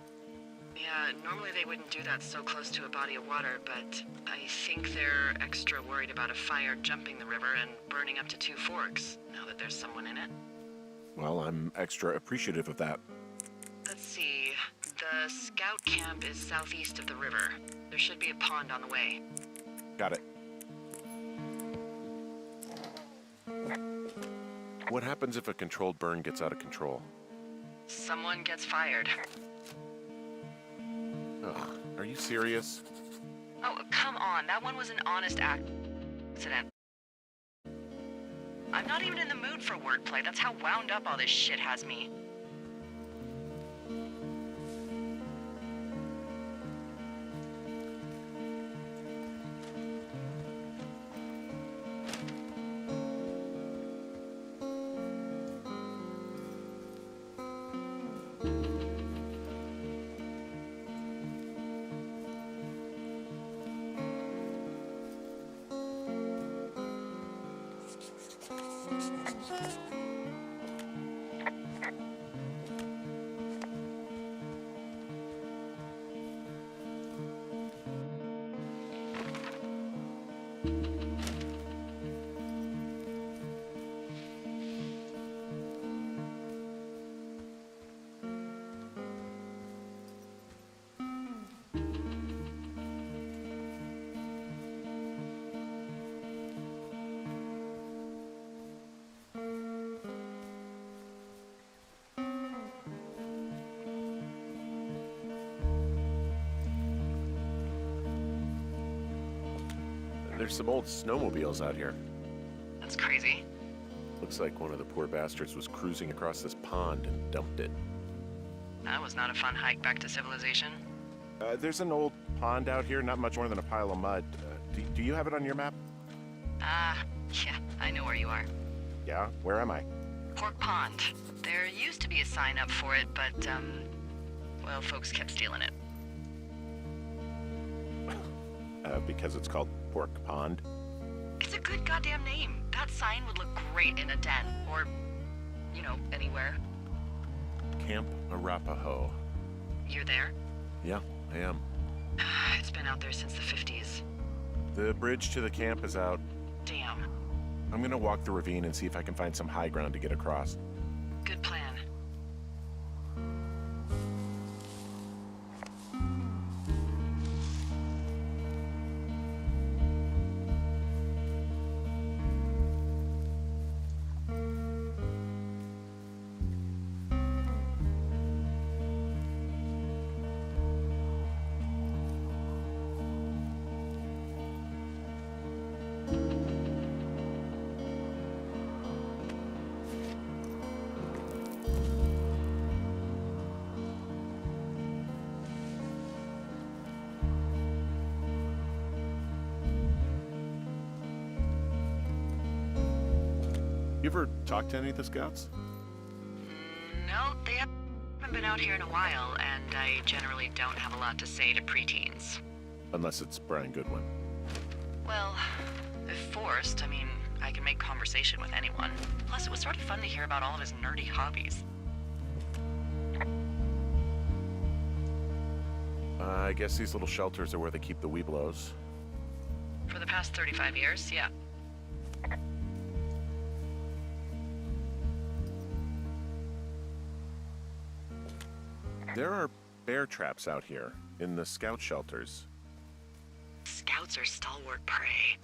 Yeah, normally they wouldn't do that so close to a body of water, but I think they're extra worried about a fire jumping the river and burning up to 2 forks, now that there's someone in it. Well, I'm extra appreciative of that. Let's see. The scout camp is southeast of the river. There should be a pond on the way. Got it. What happens if a controlled burn gets out of control? Someone gets fired. Ugh, are you serious? Oh, come on. That one was an honest accident. I'm not even in the mood for wordplay. That's how wound up all this shit has me. There's some old snowmobiles out here. That's crazy. Looks like one of the poor bastards was cruising across this pond and dumped it. That was not a fun hike back to civilization. There's an old pond out here, not much more than a pile of mud. Do you have it on your map? Yeah, I know where you are. Yeah? Where am I? Pork Pond. There used to be a sign up for it, but, well, folks kept stealing it. Because it's called Pork Pond? It's a good goddamn name. That sign would look great in a den, or, you know, anywhere. Camp Arapaho. You're there? Yeah, I am. It's been out there since the 50s. The bridge to the camp is out. Damn. I'm gonna walk the ravine and see if I can find some high ground to get across. Good plan. You ever talk to any of the scouts? No, they haven't been out here in a while, and I generally don't have a lot to say to preteens. Unless it's Brian Goodwin. Well, if forced, I mean, I can make conversation with anyone. Plus, it was sort of fun to hear about all of his nerdy hobbies. I guess these little shelters are where they keep the Weeblos. For the past 35 years, yeah. There are bear traps out here, in the scout shelters. Scouts are stalwart prey.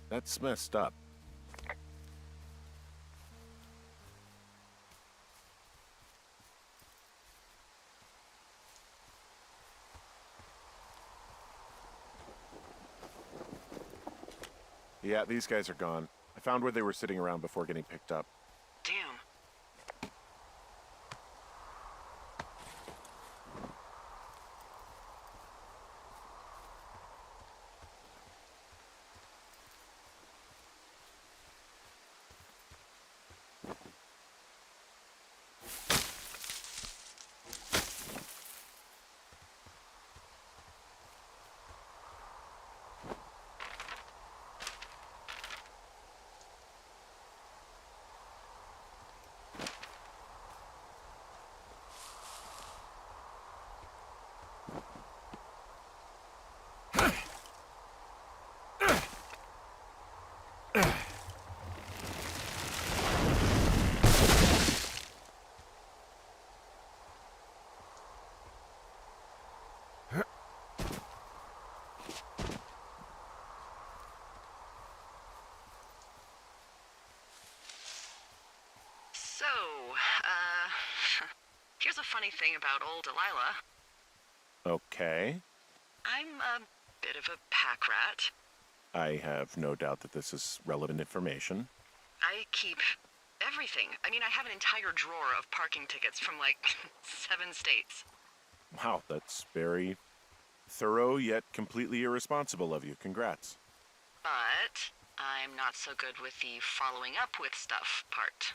That's messed up. Yeah, these guys are gone. I found where they were sitting around before getting picked up. Damn. So, here's a funny thing about old Delilah. Okay. I'm a bit of a pack rat. I have no doubt that this is relevant information. I keep everything. I mean, I have an entire drawer of parking tickets from, like, 7 states. Wow, that's very thorough yet completely irresponsible of you. Congrats. But I'm not so good with the following up with stuff part.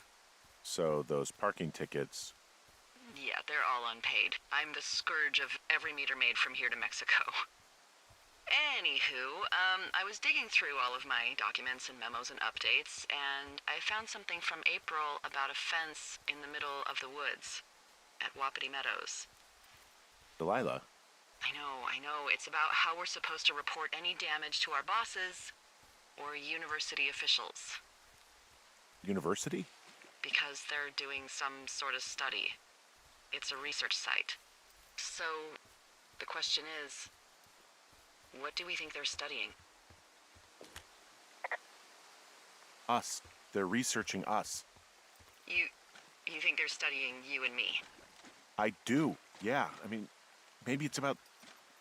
So those parking tickets... Yeah, they're all unpaid. I'm the scourge of every meter maid from here to Mexico. Anywho, I was digging through all of my documents and memos and updates, and I found something from April about a fence in the middle of the woods at Wapiti Meadows. Delilah? I know. It's about how we're supposed to report any damage to our bosses or university officials. University? Because they're doing some sort of study. It's a research site. So, the question is, what do we think they're studying? Us. They're researching us. You think they're studying you and me? I do, yeah. I mean, maybe it's about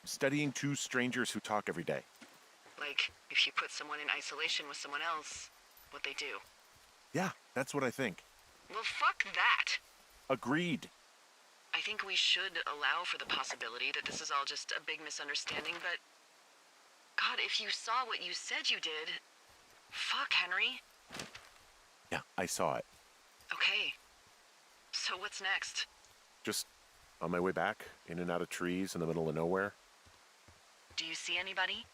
studying two strangers who talk every day. Like like if you put someone in isolation with someone else, what they do. Yeah, that's what I think. Well, fuck that. Agreed. I think we should allow for the possibility that this is all just a big misunderstanding, but... God, if you saw what you said you did... Fuck, Henry. Yeah, I saw it. Okay. So what's next? Just on my way back, in and out of trees in the middle of nowhere. Do you see anybody?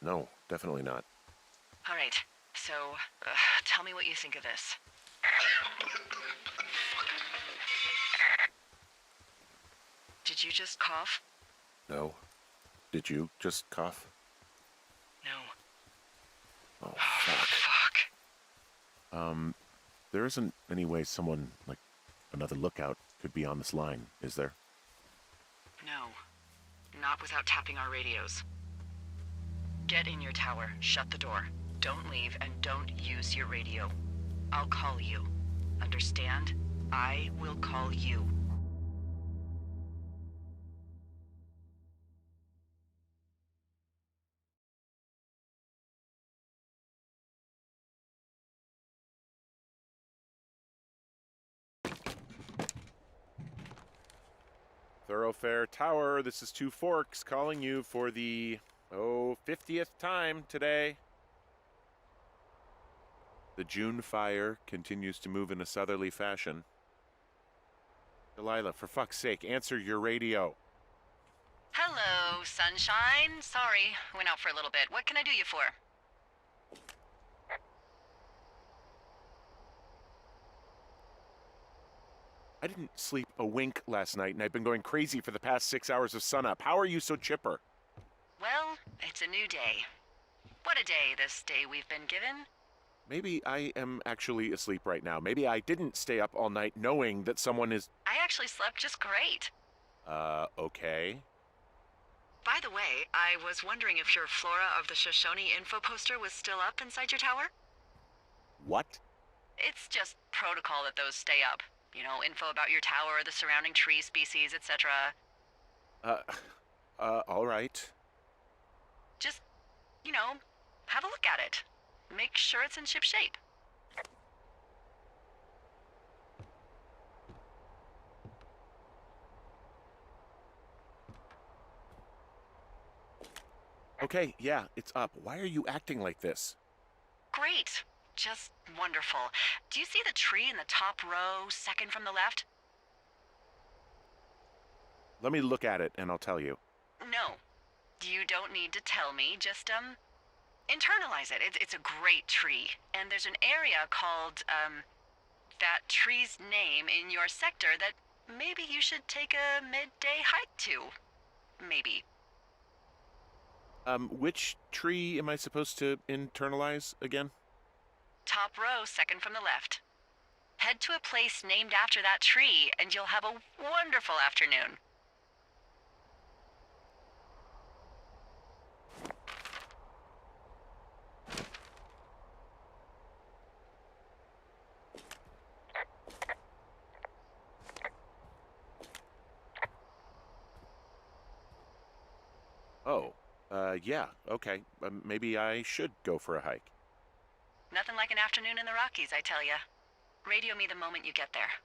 No, definitely not. All right, so tell me what you think of this. Did you just cough? No. Did you just cough? No. Oh, fuck. Fuck. There isn't any way someone, like, another lookout could be on this line, is there? No. Not without tapping our radios. Get in your tower, shut the door. Don't leave, and don't use your radio. I'll call you. Understand? I will call you. Thoroughfare Tower, this is Two Forks calling you for the, 50th time today. The June fire continues to move in a southerly fashion. Delilah, for fuck's sake, answer your radio. Hello, sunshine. Sorry, went out for a little bit. What can I do you for? I didn't sleep a wink last night, and I've been going crazy for the past 6 hours of sunup. How are you so chipper? Well, it's a new day. What a day, this day we've been given. Maybe I am actually asleep right now. Maybe I didn't stay up all night knowing that someone is... I actually slept just great. Okay. By the way, I was wondering if your Flora of the Shoshone info poster was still up inside your tower? What? It's just protocol that those stay up. You know, info about your tower, the surrounding tree species, etc. All right. Just, you know, have a look at it. Make sure it's in ship shape. Okay, yeah, it's up. Why are you acting like this? Great. Just wonderful. Do you see the tree in the top row, second from the left? Let me look at it and I'll tell you. No. You don't need to tell me. Just, internalize it. It's a great tree. And there's an area called, that tree's name in your sector that maybe you should take a midday hike to. Maybe. Which tree am I supposed to internalize again? Top row, second from the left. Head to a place named after that tree, and you'll have a wonderful afternoon. Oh, yeah, okay. Maybe I should go for a hike. Nothing like an afternoon in the Rockies, I tell ya. Radio me the moment you get there.